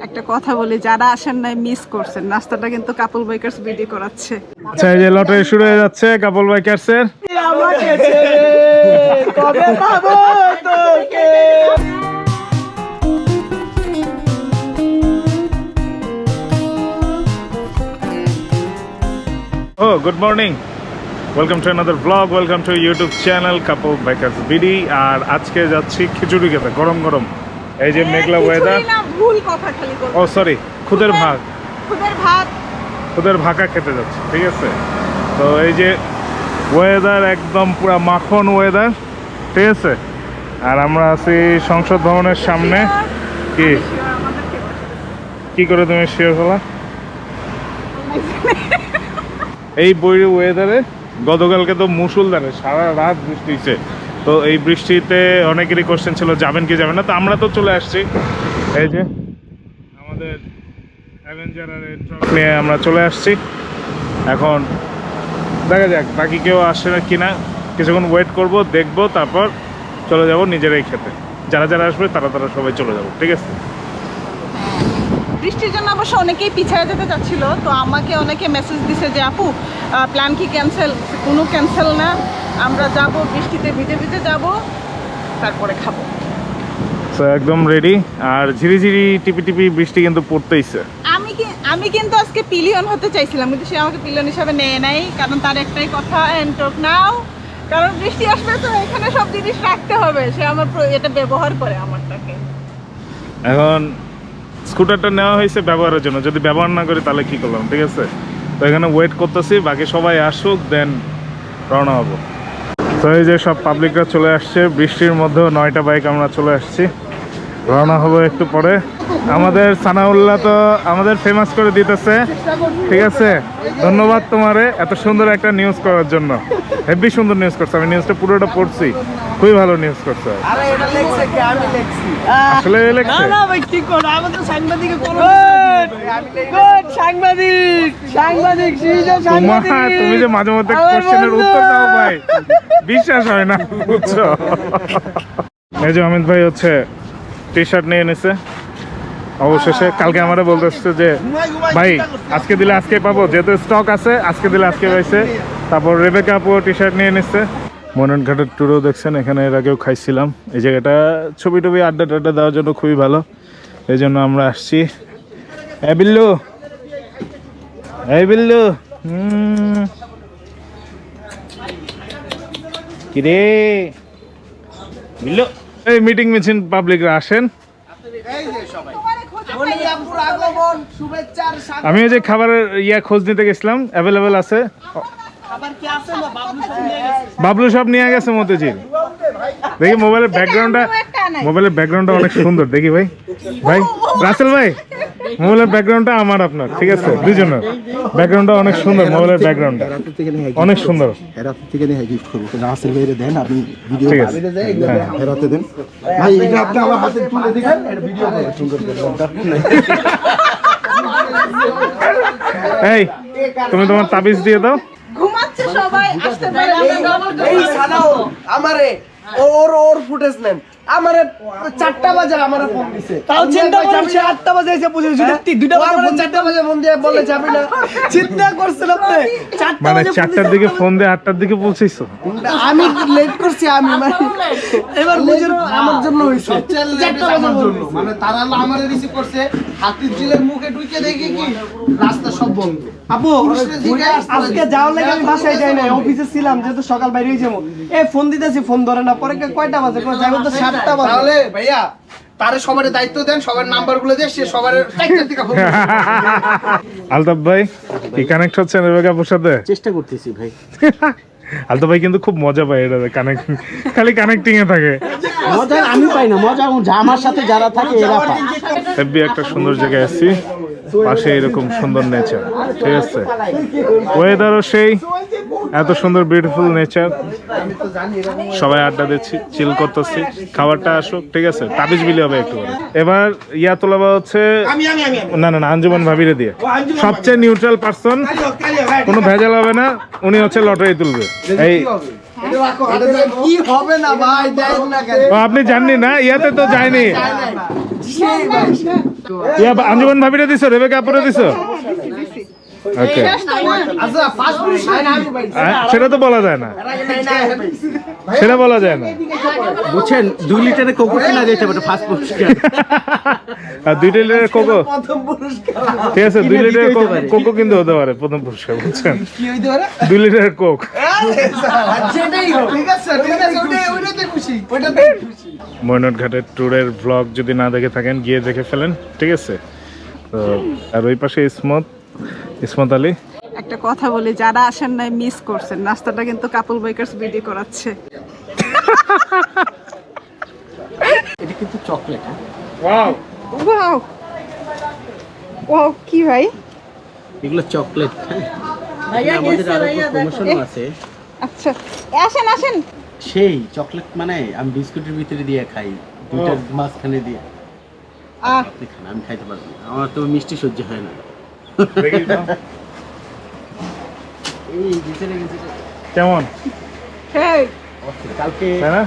একটা কথা বলি, যারা আসেন নাই মিস করছেন, নাস্তাটা কিন্তু কাপল বাইকার্স বিডি করাচ্ছে। আচ্ছা, এই যে লটারি শুরু হয়ে যাচ্ছে কাপল বাইকার্সের। কবে পাবো তোকে? Oh, good morning. Welcome to another vlog. Welcome to YouTube channel Couple Bikers BD. আর আজকে যাচ্ছি খিচুড়ি খেতে, গরম গরম। এই যে মেঘলা ওয়েদার। ভুল কথা খালি বলবো। ও সরি, খুদের ভাত। খুদের ভাকা খেতে যাচ্ছি, ঠিক আছে? তো এই যে ওয়েদার একদম পুরা মাখন ওয়েদার, ঠিক আছে? আর আমরা আছি সংসদ ভবনের সামনে। কি করে তুমি শিওর হলা? এই বৈরী ওয়েদারে গতকালকে তো মুষলধারে সারা রাত বৃষ্টি হয়েছে। তো এই বৃষ্টিতে অনেকেরই কোশ্চেন ছিল যাবেন কি যাবেন না। তো আমরা তো চলে আসছি, এই যে আমাদের অ্যাভেঞ্জারের ট্রাক নিয়ে আমরা চলে আসছি। এখন দেখা যাক বাকি কেউ আসে না কিনা, কিছুক্ষণ ওয়েট করব, দেখবো, তারপর চলে যাব নিজেরাই খেতে। যারা যারা আসবে তারা সবাই চলে যাব, ঠিক আছে? বৃষ্টির জন্য অবশ্য অনেকেই পিছিয়ে যেতে চাচ্ছিল, তো আমাকে অনেকে মেসেজ দিছে যে আপু প্ল্যান কি ক্যান্সেল? কোনো ক্যান্সেল না, আমরা যাব, বৃষ্টিতে ভিজে ভিজে যাব, তারপরে খাবো। তো একদম রেডি। আর ঝিরি ঝিরি টিপি টিপি বৃষ্টি কিন্তু পড়তেইছে। আমি কিন্তু আজকে পিলিয়ন হতে চাইছিলাম, কিন্তু সে আমাকে পিলিয়ন হিসাবে নেয় নাই, কারণ তার একটাই কথা, এন্ড টক নাও, কারণ বৃষ্টি আসবে তো এখানে সব জিনিস রাখতে হবে, সে আমার এটা ব্যবহার করে আমারটাকে। এখন স্কুটারটা নেওয়া হয়েছে ব্যবহারের জন্য, যদি ব্যবহার না করি তাহলে কি করলাম, ঠিক আছে? তো এখানে ওয়েট করতেছি, বাকি সবাই আসুক, দেন রওনা হবো। তো এই যে সব পাবলিকরা চলে আসছে, বৃষ্টির মধ্যেও 9টা বাইক আমরা চলে আসছি, রওনা হবো একটু পরে। আমাদের সানাউল্লাহ তো আমাদের ফেমাস করে দিতেছে, ঠিক আছে? ধন্যবাদ তোমারে এত সুন্দর একটা নিউজ করার জন্য। হেভি সুন্দর নিউজ করছে, আমি নিউজটা পুরোটা পড়ছি, খুবই ভালো নিউজ করছে। আসলে লেখছে না ভাই, ঠিক করে আমাদের সাংবাদিকে কোন সাংবাদিক তুমি যে মাঝে মধ্যে কোশ্চেনের উত্তর দাও ভাই, বিশ্বাস হয় না, বুঝছো? এই যে অমিত ভাই হচ্ছে টি শার্ট নিয়ে এনেছে অবশেষে। কালকে আমারে বলতেছে যে ভাই আজকে দিলে আজকে পাবো, যেহেতু স্টক আছে আজকে দিলে আজকে পাইছে। তারপর রেবেকা আপু টি শার্ট নিয়ে এনেছে। মনন ঘাটের ট্যুরও দেখছেন, এখানে এর আগেও খাইছিলাম। এই জায়গাটা ছবি টবি আড্ডা টাড্ডা দেওয়ার জন্য খুবই ভালো, এই জন্য আমরা আসছি। এই বিল্লু কিরে বিল্লু, এই মিটিং মিছিল পাবলিকরা আসেন। আমি ওই যে খাবারের খোঁজ নিতে গেছিলাম, অ্যাভেলেবেল আছে। বাবলু সব নিয়ে গেছে মতিঝিল। দেখি মোবাইলের ব্যাকগ্রাউন্ডটা অনেক সুন্দর, দেখি ভাই রাসেল ভাই, মোবাইলের ব্যাকগ্রাউন্ডটা আমার আপনার, ঠিক আছে? দুজনের ব্যাকগ্রাউন্ডটা অনেক সুন্দর, মোবাইলের ব্যাকগ্রাউন্ডটা অনেক সুন্দর। এই তুমি তোমার তাবিজ দিয়ে দাও। ঘুমাচ্ছে সবাই, আসতে পারে এই সানাও আমারে ওর ফুটেজ নেন। আমারে 4টা বাজে আমারে ফোন দিছে, তাও চিন্তা করছে 8টা বাজে এসে বুঝে যদি 2টা বাজে ফোন 4টা বাজে ফোন দিয়ে বলে যাবে না। চিন্তা করছেন আপনি? 4টা মানে 4টার দিকে ফোন দিয়ে 8টার দিকে পৌঁছাইছো? আমি লেট করছি, আমি এবার বুঝেন আমার জন্য হইছে 4টা বাজে জন্য, মানে তারা আমারে রিসিভ করছে। হাতির জিলের মুখে ঢুকে দেখি কি রাস্তা সব বন্ধ। আপু আজকে যাওয়ার লাগে আমি বাসায় যাই না, অফিসে ছিলাম, যেহেতু সকাল বাইরে হয়ে যাবো। ফোন দিতেছি, ফোন ধরে না। পরে কয়টা বাজে যাবো তো 7টা বাজে। তাহলে ভাইয়া তারে সবার দায়িত্ব দেন, সবার নাম্বারগুলো দিয়ে সে সবার 4টার দিকে ফোন। আলতাফ ভাই কি কানেক্ট হচ্ছে রেবেকা আপুর সাথে? চেষ্টা করতেছি ভাই। আলতাফ ভাই কিন্তু খুব মজা পায় এটা, খালি কানেক্টিং এ থাকে। মজা আমি পাই না, মজা আমার সাথে যারা থাকে এরা পায়। হেভি একটা সুন্দর জায়গায় আছি, পাশে এরকম সুন্দর নেচার, ঠিক আছে? ওয়েদারও সেই, এত সুন্দর বিউটিফুল নেচার, সবাই আড্ডা দিচ্ছি, চিল করতেছি, খাবারটা আসুক, ঠিক আছে? তাবিজ বিলি হবে একটু। এবার তোলাবা হচ্ছে না আঞ্জুমান ভাবিরে দিয়ে, সবচেয়ে নিউট্রাল পারসন, কোনো ভেজাল হবে না, উনি হচ্ছে লটারি তুলবে। এই কি হবে না ভাই, দেখ না কেন। ও, আপনি জাননি না? ইয়াতে তো যায়নি। ইয়া আঞ্জুমান ভাবিরে দিছো, রেবেকা আপুরে দিছো? ওকে, আচ্ছা ফার্স্ট পুরস্কার আমি ভাই। সেটা তো বলা যায় না, সেটা বলা যায় না। বুঝছেন 2 লিটারের কোকো কিনা যেতে পারে ফার্স্ট পুরস্কার। আর 2 লিটারের কোকো, প্রথম পুরস্কার ঠিক আছে, 2 লিটারের কোকো কিন্তু হতে পারে প্রথম পুরস্কার, বুঝছেন? কি হইতে পারে? 2 লিটারের কোক। সেটাই হোক, ঠিক আছে ঠিক আছে, ওইটাতে খুশি, ওইটাতে খুশি। ময়নট ঘাটের ট্যুরের ব্লগ যদি না দেখে থাকেন গিয়ে দেখে ফেলেন, ঠিক আছে? তো আর ওই পাশে ইসমত আলী। একটা কথা বলি, যারা আসেন নাই মিস করছেন, নাস্তাটা কিন্তু কাপল বাইকার্স ভিডিও করাচ্ছে। এটা কিন্তু চকলেট। ওয়াও, ওয়াও ওয়াও, কি ভাই? এগুলো চকলেট। আমাদের আরো প্রমোশনও আছে। আচ্ছা আসেন আসেন। সেই চকলেট মানে আমি বিস্কুটের ভিতরে দিয়ে খাই, দুইটার মাঝখানে দিয়ে। আপনি খান, আমি খাইতে পারবো না, আমার তো মিষ্টি সহ্য হয় না। এই ভিতরে কেমন? হেই কালকে তাই না?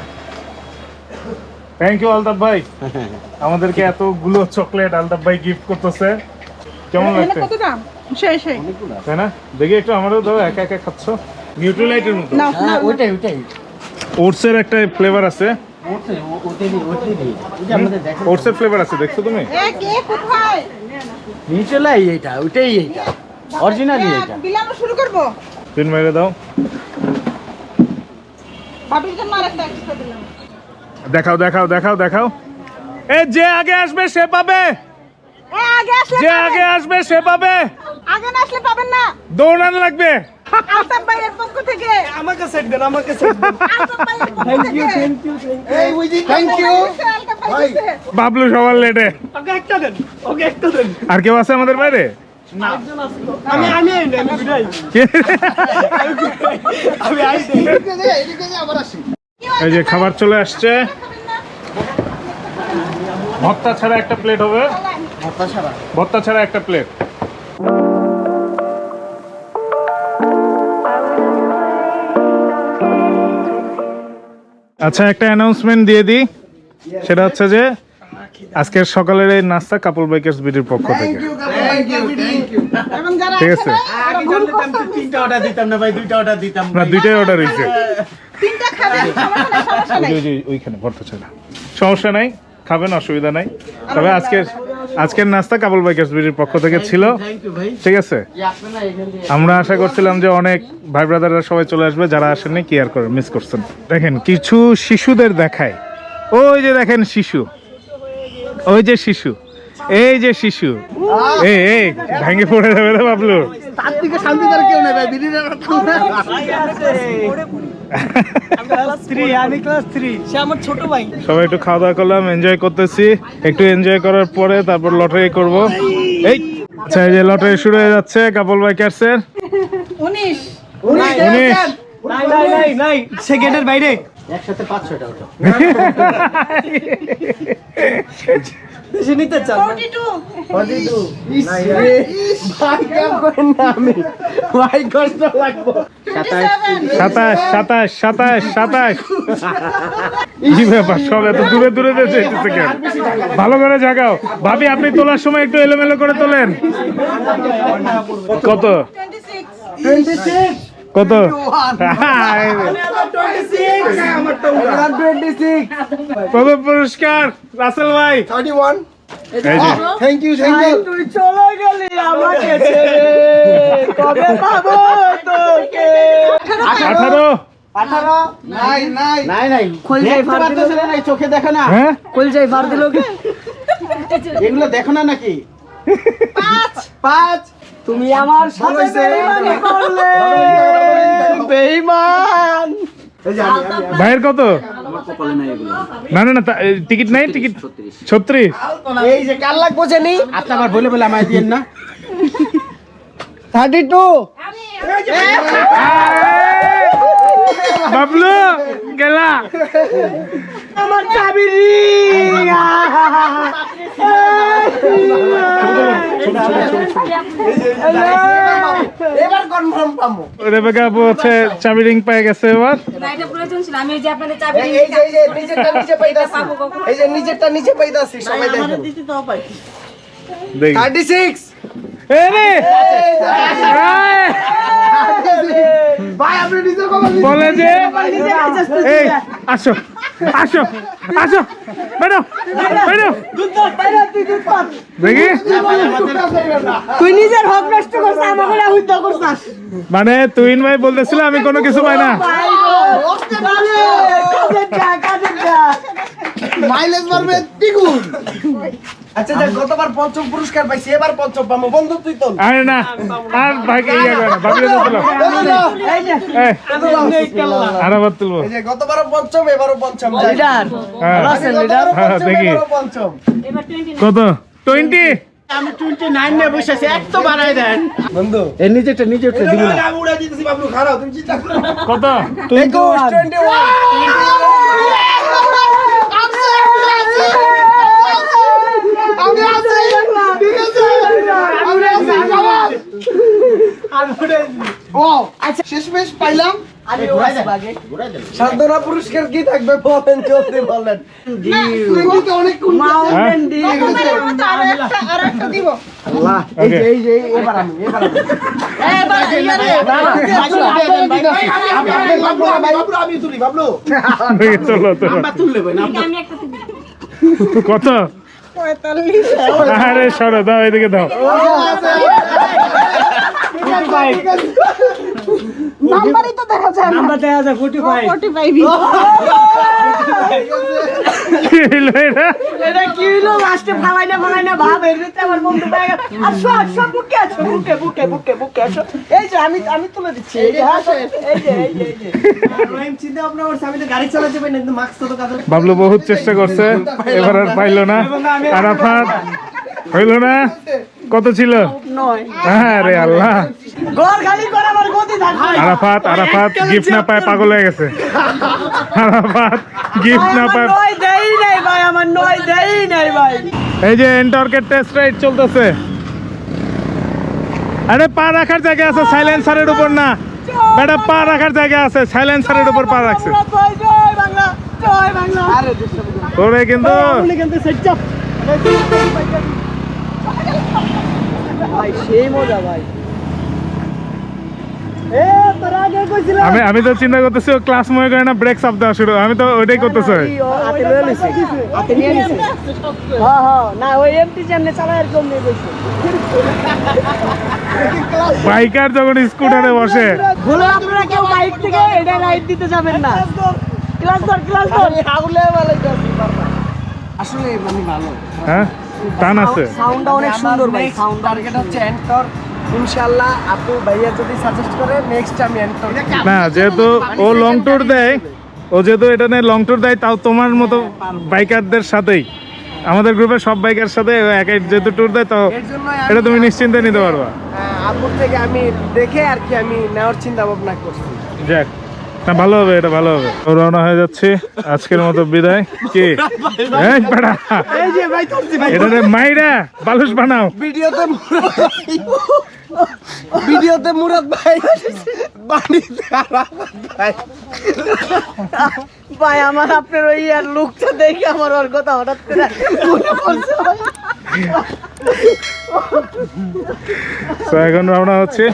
থ্যাংক ইউ আলতাফ ভাই, আমাদেরকে এতগুলো চকলেট আলতাফ ভাই গিফট করতেছে। কেমন এখানে লাগছে? কত দাম? সেই সেই অনেকগুলো। তাই না? দেখি একটু আমারও দাও, একা একা খাচ্ছ। নিউট্রিলাইটের মতো। নাও হ্যাঁ নাও। ওইটাই ওইটাই। ওটসের একটা ফ্লেভার আছে, আমাদের ওটসের ফ্লেভার আছে, দেখছো তুমি? এ কে কোথায়? নিচেলাই এইটা, ওইটাই এইটা, অরিজিনালি এইটা। বিলানো শুরু করব। পিন মেরে দাও, ভাবির জন্য আরেকটা এক্সট্রা দিলাম। দেখাও দেখাও দেখাও দেখাও। এ যে আগে আসবে সে পাবে, এ আগে আসলে যে আগে আসবে সে পাবে। আগে না আসলে পাবেন না। দৌড়ানো লাগবে। আলতাফ ভাইয়ের পক্ষ থেকে, আমাকে সেট দেন, আমাকে সেট দেন। আলতাফ ভাইয়ের পক্ষ থ্যাংক থেকে। ইউ থ্যাংক ইউ এই উই জি থ্যাংক ইউ আলতাফ ভাই দিছে। বাবলু সবার লেটে। ওকে একটা দেন, ওকে একটা দেন। আর কেউ আছে আমাদের বাইরে? আমি বিদায়। কে? আমি আই দেই। এদিকে যে আবার আসি। এই যে খাবার চলে আসছে, ভর্তা ছাড়া একটা প্লেট হবে, ভর্তা ছাড়া একটা প্লেট। আচ্ছা, একটা অ্যানাউন্সমেন্ট দিয়ে দিই, সেটা হচ্ছে যে আজকের সকালের এই নাস্তা কাপল বাইকার্স বিডির পক্ষ থেকে, থ্যাংক ইউ থ্যাংক ইউ। এবং যারা ঠিক আসে আছে? নাই, ওরা ভুল করছে। 3টা অর্ডার দিতাম না ভাই, 2টা অর্ডার দিতাম। না, দুইটাই অর্ডার হয়েছে। তিনটা খাবেন, সমস্যা নাই। ওই যে ওইখানে ভর্তা ছাড়া, সমস্যা নাই, খাবেন, অসুবিধা নাই। তবে আজকের নাস্তা কাপল বাইকার্স বিডির পক্ষ থেকে ছিল, থ্যাংক ইউ ভাই। ঠিক আছে? আপনারা এখান দিয়ে আমরা আশা করছিলাম যে অনেক ভাই ব্রাদাররা সবাই চলে আসবে, যারা আসেননি কি আর করে, মিস করছেন। দেখেন কিছু শিশুদের দেখায়, ওই যে দেখেন শিশু, ওই যে শিশু, এই যে শিশু, এই ভেঙে পড়ে যাবে রে বাবলু। তার থেকে শান্তি তার কেউ নেই ভাই, বিডির আমি ক্লাস 3, সে আমার ছোট ভাই। সবাই একটু খাওয়া দাওয়া করলাম, এনজয় করতেছি। একটু এনজয় করার পরে তারপর লটারি করব। এই আচ্ছা, এই যে লটারি শুরু হয়ে যাচ্ছে কাপল বাইকার্সের। 19 নাই সে গেটের বাইরে। একসাথে 500টা ওঠো। বেশি নিতে চান 42 ভাই কাম করেন না, আমি ভাই কষ্ট লাগবো। 27 কি ব্যাপার, সব এত দূরে দূরে যেতেছে কেন? ভালো করে জাগাও ভাবি, আপনি তোলার সময় একটু এলোমেলো করে তোলেন। কত 26 কত? 26 প্রথম পুরস্কার রাসেল ভাই। 31 এই যে থ্যাংক ইউ থ্যাংক ইউ। তুই চলে গেলি আমাকে ছেড়ে, কবে পাবো তোকে? 18 নাই নাই নাই নাই, কলজায় দেখতে ফার দিল পারতেছেন না, চোখে দেখো না, হ্যাঁ, কলজায় ফার দিল কে? এগুলো দেখো না নাকি? 5 তুমি আমার সাথে বেঈমানি করলে, বেঈমান। ভাইয়ের কত? আমার কপালে নাই এগুলো। না না না, টিকিট নাই, টিকিট 36। এই যে কার লাগবো জানি, আপনি আবার বলে বলে আমায় দিয়েন না। 32 বাবলু গেলা, আমার চাবি ring। এবার কনফার্ম পাবো। রেবেকা আপু হচ্ছে চাবি রিং পেয়ে গেছে এবার। না, এটা প্রয়োজন ছিল। আমি এই যে আপনাদের চাবি এই যে নিচেরটা নিচে পাইতাছি, এই যে নিচেরটা নিচে পাইতাছি, সবাই দেখেন। দেখি 36 এই রে ভাই আপনি নিচে কমান বলে যে এই আসো আসো আসো ম্যাডাম ম্যাডাম দেখি তুই নিজের হক নষ্ট করছিস, আমাকে উদ্ধার করছিস। মানে তুহিন ভাই বলতেছিল আমি কোনো কিছু পাই না। মাইলেজ মারবে দ্বিগুণ। আচ্ছা যা গতবার পঞ্চম পুরস্কার পাইছি, এবার পঞ্চম পাবো। বন্ধু তুই তো আরে না আর ভাইকে ইয়া করে না ভাবিলে তো দিলাম আর আবার তুলবো এই যে গতবারও পঞ্চম, এবারও পঞ্চম। লিডার হ্যাঁ গতবারও হ্যাঁ, পঞ্চম, দেখি। এবারও পঞ্চম। এবার 29 কত 20 আমি 29 নিয়ে বসে আছি, এক তো বাড়াই দেন বন্ধু এই নিচেরটা দিবি না আমি উড়াই দিতেছি বাবলু, খারাপ তুমি চিন্তা করো না। কত 21 আমি আছি, ঠিক আছে আমি আছি, খারাপ। ও আচ্ছা শেষমেশ পাইলাম। আমি ঘুরাই দেন সাধনা পুরস্কার কি থাকবে বলেন, জলদি বলেন। অনেক মাউন্টেন ডিউ আরেকটা দিব। এই যে এবার আমি আমি তুলি বাবলু। দেখি চলো তো আমরা তুললে ভাই না আমি একটা দিবি। কত 45 আরে সরো দাও এদিকে দাও নাম্বারই তো দেখা যায় না। আমরা দেখা যায় 45 45 কি হইলো এটা? এটা কি হলো? লাস্টে ফালাই না ভাব এর ভিতরে আমার বন্ধু পেয়ে গেল। আসো আসো বুকে আছো, বুকে আছো। এই যে আমি তুলে দিচ্ছি। এই যে এই যে রহিম চিন্তা ভাবনা করছে, আমি তো গাড়ি চালাতে পারি না, কিন্তু মাস্ক তো কাঁধে। বাবলু বহুত চেষ্টা করছে এবার আর পাইলো না। আরাফাত হইলো না, কত ছিল? 9 আরে আল্লাহ, ঘর খালি করে আমার গতি থাকবে। আরাফাত গিফট না পায় পাগল হয়ে গেছে। আরাফাত গিফট না পায়। নয় দেই নাই ভাই, আমার 9 দেই নাই ভাই। এই যে এন্টর্কের টেস্ট রাইড চলতেছে। আরে পা রাখার জায়গা আছে, সাইলেন্সারের উপর না বেটা, পা রাখার জায়গা আছে, সাইলেন্সারের উপর পা রাখছে। জয় বাংলা, জয় বাংলা। আরে তোরে কিন্তু ভাই সেই মজা ভাই। এ তোর আগে কইছিলাম আমি তো চিন্তা করতেছি ও ক্লাস মনে করে না, ব্রেক চাপ দেওয়া শুরু, আমি তো ওইটাই করতেছি। হাতে লয়ে লইছে, হাতে নিয়ে নিছে। হ্যাঁ না ওই এমটি জানলে চালায় আর কম নিয়ে কইছে। বাইকার যখন স্কুটারে বসে বলে আপনারা কেউ বাইক থেকে এটা রাইড দিতে যাবেন না। ক্লাস ধর হাউলে ভালো যাচ্ছি বাবা। আসলে মানে ভালো, হ্যাঁ টান আছে। সাউন্ডটা অনেক সুন্দর ভাই। সাউন্ড টার্গেট হচ্ছে এন্টর। ইনশাআল্লাহ আপু ভাইয়া যদি সাজেস্ট করে নেক্সট আমি এন্টর। না যেহেতু ও লং ট্যুর দেয়, ও যেহেতু এটা নিয়ে লং ট্যুর দেয়, তাও তোমার মতো বাইকারদের সাথেই, আমাদের গ্রুপের সব বাইকের সাথে একাই যেহেতু ট্যুর দেয়, তো এর জন্য এটা তুমি নিশ্চিন্তে নিতে পারবা। আপুর থেকে আমি দেখে আর কি আমি নেওয়ার চিন্তা ভাবনা করছি। যাক, না ভালো হবে, এটা ভালো হবে। তো রওনা হয়ে যাচ্ছে, আজকের মতো বিদায়। কি এই বেটা, এই যে ভাই ধরছি ভাই, এটা রে মাইরা বালুস বানাও। ভিডিওতে মুরাদ ভাই বাড়িতে আরাফাত ভাই। ভাই আমার আপনার ওই আর লুকটা দেখে আমার ওর কথা হঠাৎ করে মনে পড়ছে ভাই। তো এখন রওনা হচ্ছে।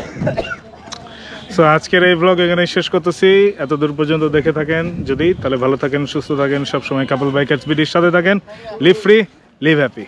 সো আজকের এই ব্লগ এখানে শেষ করতেছি। এত দূর পর্যন্ত দেখে থাকেন যদি, তাহলে ভালো থাকেন, সুস্থ থাকেন, সবসময় কাপল বাইকার্স ভিডিওর সাথে থাকেন। Live free, live happy.